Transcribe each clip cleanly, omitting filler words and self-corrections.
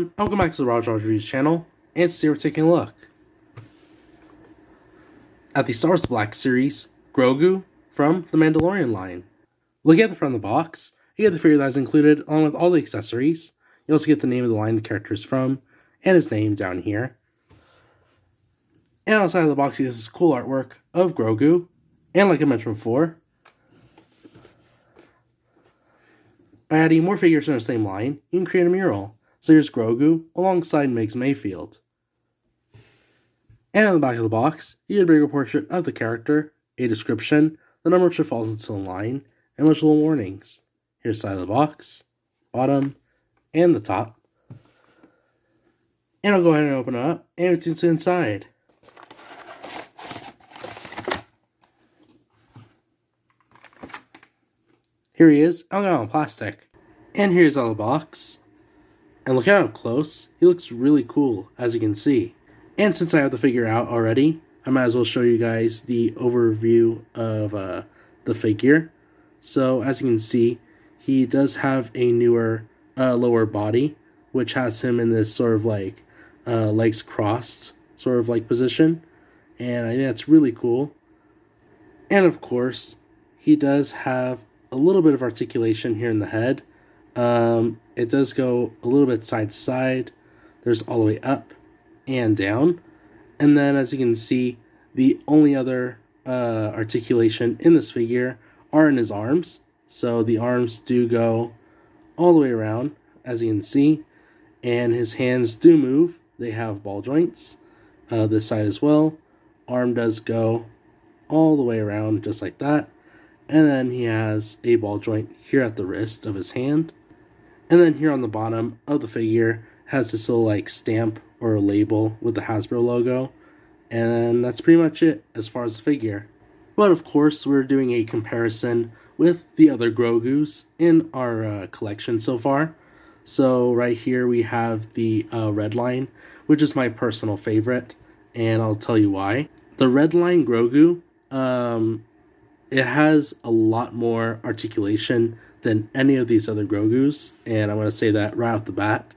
everyone, welcome back to the Roger Reviews channel, and today we're taking a look at the Star Wars Black Series Grogu from the Mandalorian line. Looking at the front of the box, you get the figure that is included along with all the accessories. You also get the name of the line the character is from, and his name down here. And on the side of the box, you get this cool artwork of Grogu, and like I mentioned before, by adding more figures in the same line, you can create a mural. So here's Grogu alongside Migs Mayfield. And on the back of the box, you get a bigger portrait of the character, a description, the number which it falls into the line, and much little warnings. Here's the side of the box, bottom, and the top. And I'll go ahead and open it up, and it's inside. Here he is, I'll go on plastic. And here's all the box. And look at how close, he looks really cool, as you can see. And since I have the figure out already, I might as well show you guys the overview of the figure. So as you can see, he does have a newer lower body, which has him in this sort of like legs crossed sort of like position. And I think that's really cool. And of course, he does have a little bit of articulation here in the head. It does go a little bit side to side. There's all the way up and down. And then as you can see, the only other articulation in this figure are in his arms. So the arms do go all the way around, as you can see. And his hands do move. They have ball joints. This side as well. Arm does go all the way around just like that. And then he has a ball joint here at the wrist of his hand. And then here on the bottom of the figure has this little like stamp or a label with the Hasbro logo. And then that's pretty much it as far as the figure. But of course, we're doing a comparison with the other Grogus in our collection so far. So right here we have the red line, which is my personal favorite. And I'll tell you why. The red line Grogu, it has a lot more articulation than any of these other Grogus, and I'm going to say that right off the bat.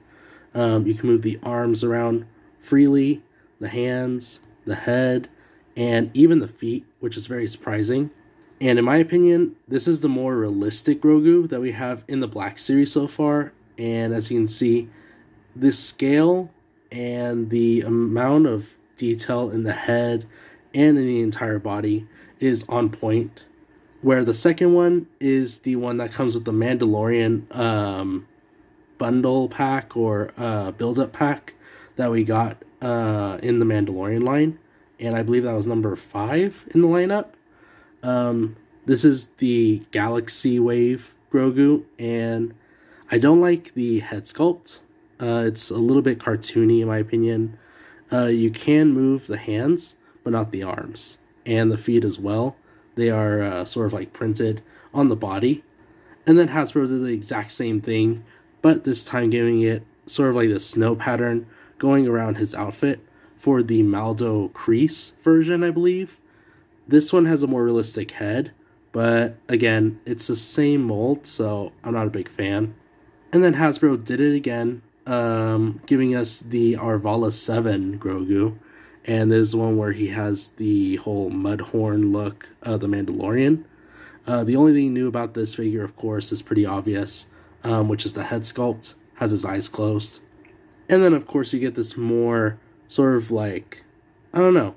You can move the arms around freely, the hands, the head, and even the feet, which is very surprising. And in my opinion, this is the more realistic Grogu that we have in the Black Series so far, and as you can see, the scale and the amount of detail in the head and in the entire body is on point. Where the second one is the one that comes with the Mandalorian bundle pack or build-up pack that we got in the Mandalorian line. And I believe that was number 5 in the lineup. This is the Galaxy Wave Grogu, and I don't like the head sculpt. It's a little bit cartoony in my opinion. You can move the hands, but not the arms. And the feet as well. They are sort of like printed on the body. And then Hasbro did the exact same thing, but this time giving it sort of like the snow pattern going around his outfit for the Maldo Crease version, I believe. This one has a more realistic head, but again, it's the same mold, so I'm not a big fan. And then Hasbro did it again, giving us the Arvala 7 Grogu. And this is one where he has the whole Mudhorn look of the Mandalorian. The only thing new about this figure, of course, is pretty obvious, which is the head sculpt, has his eyes closed. And then, of course, you get this more sort of like, I don't know.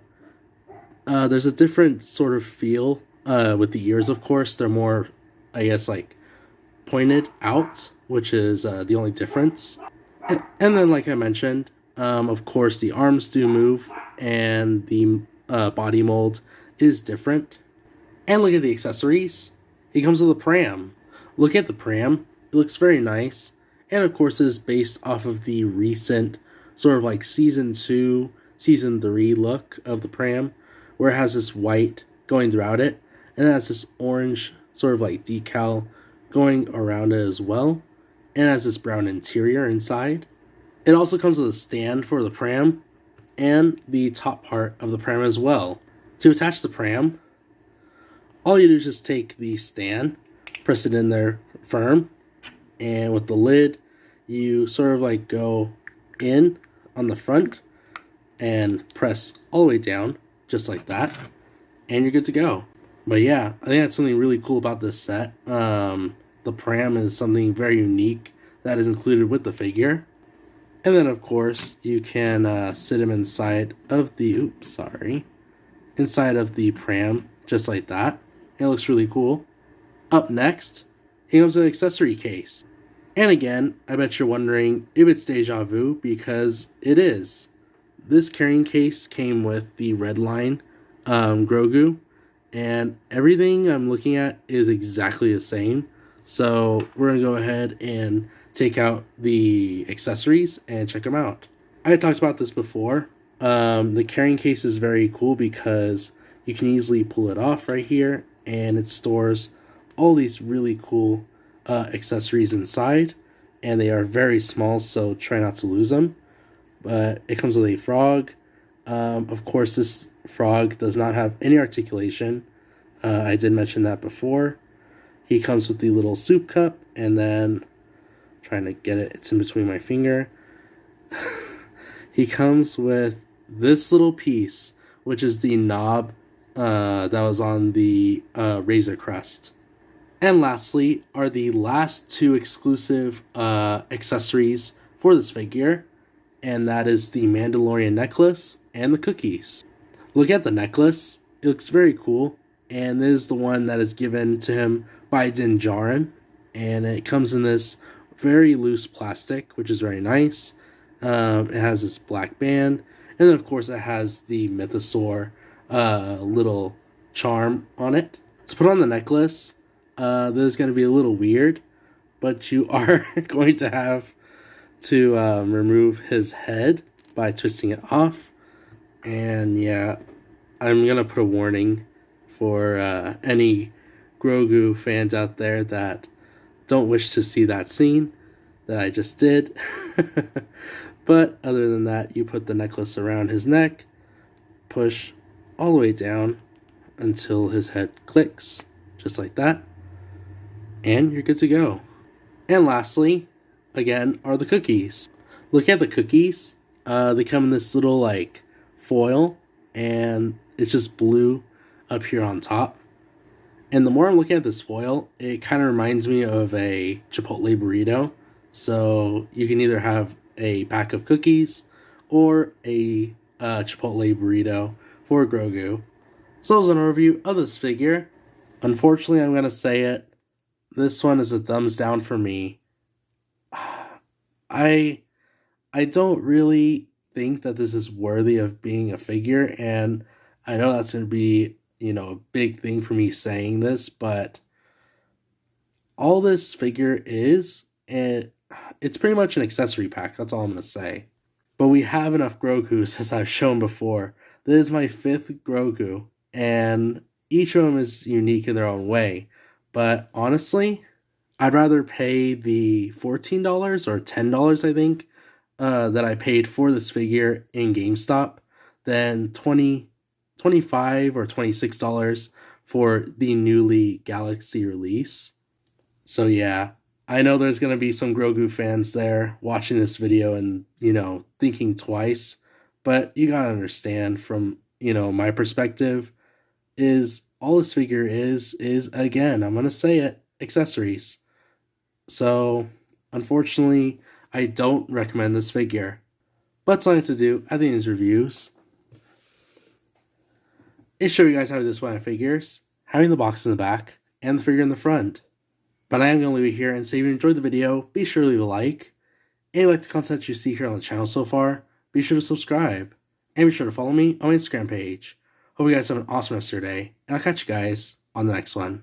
There's a different sort of feel with the ears, of course. They're more, I guess, like pointed out, which is the only difference. And then, like I mentioned, of course, the arms do move, and the body mold is different. And look at the accessories. It comes with a pram. Look at the pram. It looks very nice. And of course, it is based off of the recent sort of like Season 2, Season 3 look of the pram, where it has this white going throughout it, and it has this orange sort of like decal going around it as well, and it has this brown interior inside. It also comes with a stand for the pram and the top part of the pram as well. To attach the pram, all you do is just take the stand, press it in there firm, and with the lid, you sort of like go in on the front and press all the way down, just like that, and you're good to go. But yeah, I think that's something really cool about this set. The pram is something very unique that is included with the figure. And then, of course, you can sit him inside of the, inside of the pram, just like that. It looks really cool. Up next, here comes an accessory case. And again, I bet you're wondering if it's deja vu, because it is. This carrying case came with the red line Grogu, and everything I'm looking at is exactly the same. So we're going to go ahead and take out the accessories and check them out. I talked about this before. The carrying case is very cool because you can easily pull it off right here, and it stores all these really cool accessories inside, and they are very small, so try not to lose them. But it comes with a frog. Of course, this frog does not have any articulation. I did mention that before. He comes with the little soup cup, and then trying to get it, it's in between my finger. He comes with this little piece, which is the knob that was on the Razor Crest. And lastly are the last two exclusive accessories for this figure, and that is the Mandalorian necklace and the cookies. Look at the necklace. It looks very cool, and this is the one that is given to him by Din Djarin, and it comes in this very loose plastic, which is very nice. It has this black band, and then of course it has the Mythosaur little charm on it. To put on the necklace, this is going to be a little weird, but you are going to have to remove his head by twisting it off. And yeah, I'm going to put a warning for any Grogu fans out there that don't wish to see that scene that I just did. But other than that, you put the necklace around his neck, push all the way down until his head clicks, just like that, and you're good to go. And lastly, again, are the cookies. Look at the cookies. They come in this little like foil, and it's just blue up here on top. And the more I'm looking at this foil, it kind of reminds me of a Chipotle burrito. So you can either have a pack of cookies or a Chipotle burrito for Grogu. So that was an overview of this figure. Unfortunately, I'm going to say it. This one is a thumbs down for me. I don't really think that this is worthy of being a figure, and I know that's going to be, a big thing for me saying this, but all this figure is, it's pretty much an accessory pack. That's all I'm going to say. But we have enough Grogus, as I've shown before. This is my 5th Grogu, and each of them is unique in their own way. But honestly, I'd rather pay the $14 or $10, I think, that I paid for this figure in GameStop than $25 or $26 for the newly Galaxy release. So yeah, I know there's going to be some Grogu fans there watching this video and, thinking twice. But you gotta understand from, my perspective, is all this figure is again, I'm going to say it, accessories. So, unfortunately, I don't recommend this figure. But that's all I have to do at the end of these reviews is show you guys how this one figures, having the box in the back, and the figure in the front. But I am going to leave it here and say if you enjoyed the video, be sure to leave a like. And if you like the content you see here on the channel so far, be sure to subscribe. And be sure to follow me on my Instagram page. Hope you guys have an awesome rest of your day, and I'll catch you guys on the next one.